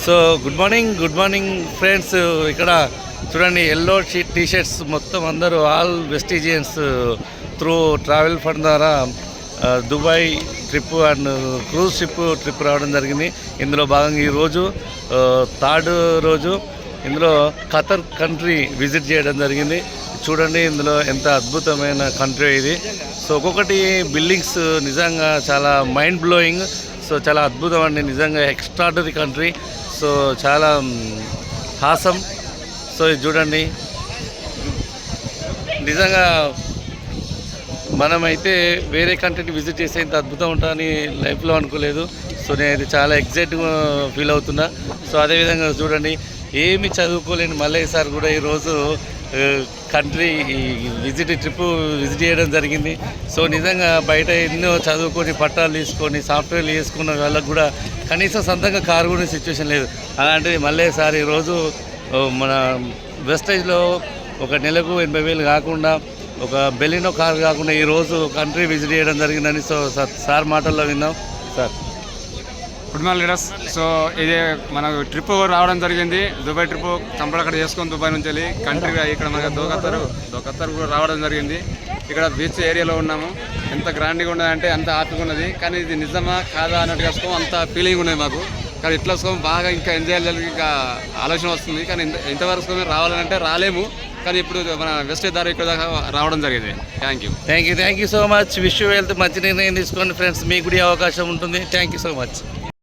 So good morning friends. ఇక్కడ చూడండి yellow T shirts మొత్తం అందరూ ఆల్ వెస్టిజియన్స్ త్రూ ట్రావెల్ ఫండ్ ద్వారా Dubai trip and cruise trip రావడం జరిగింది. ఇందులో భాగంగా ఈరోజు థర్డ్ రోజు ఇందులో ఖతర్ కంట్రీ విజిట్ చేయడం జరిగింది. చూడండి ఇందులో ఎంత అద్భుతమైన కంట్రీ ఇది. సో ఒక్కొక్కటి బిల్డింగ్స్ నిజంగా చాలా మైండ్ బ్లోయింగ్. సో చాలా అద్భుతం అండి, నిజంగా ఎక్స్ట్రాడనరీ కంట్రీ. సో చాలా హాసం. సో ఇది చూడండి, నిజంగా మనమైతే వేరే కంట్రీని విజిట్ చేసే ఇంత అద్భుతం ఉంటుందని లైఫ్లో అనుకోలేదు. సో నేను చాలా ఎగ్జైట్గా ఫీల్ అవుతున్నా. సో అదేవిధంగా చూడండి, ఏమి చదువుకోలేని మల్లయ్య సార్ కూడా ఈరోజు కంట్రీ విజిట్ చేయడం జరిగింది. సో నిజంగా బయట ఎన్నో చదువుకొని పట్టాలు తీసుకొని సాఫ్ట్వేర్లు చేసుకున్న వాళ్ళకు కూడా కనీసం సొంతంగా కారు కూడా సిచ్యువేషన్ లేదు. అలాంటిది మల్లయ్య సార్ ఈరోజు మన వెస్టేజ్లో ఒక నెలకు 80,000 కాకుండా, ఒక బెలినో కారు కాకుండా ఈరోజు కంట్రీ విజిట్ చేయడం జరిగిందని సో సార్ మాటల్లో విన్నాం. Sir good morning leaders. So ఇది మనకు ట్రిప్ రావడం జరిగింది, దుబాయ్ ట్రిప్ కంపల్సరీ చేసుకొని దుబాయ్ నుంచి వెళ్ళి కంట్రీ ఇక్కడ మనకు దోకత్తర్ కూడా రావడం జరిగింది. ఇక్కడ బీచ్ ఏరియాలో ఉన్నాము. ఎంత గ్రాండ్గా ఉన్నదంటే అంత హ్యాపీగా ఉన్నది. కానీ ఇది నిజమా కాదా అన్నట్టు వేసుకోము, అంత ఫీలింగ్ ఉన్నది మాకు. కానీ ఇట్లా వేసుకోము బాగా ఇంకా ఎంజాయ్ చేయాలి, ఇంకా ఆలోచన వస్తుంది. కానీ ఇంతవరకు రావాలంటే రాలేము. కానీ ఇప్పుడు మన వెస్టేజ్ దారి ఇక్కడ దాకా రావడం జరిగింది. Thank you so much. Wish you health. మంచి నిర్ణయం తీసుకోండి ఫ్రెండ్స్, మీకు కూడా అవకాశం ఉంటుంది. Thank you so much.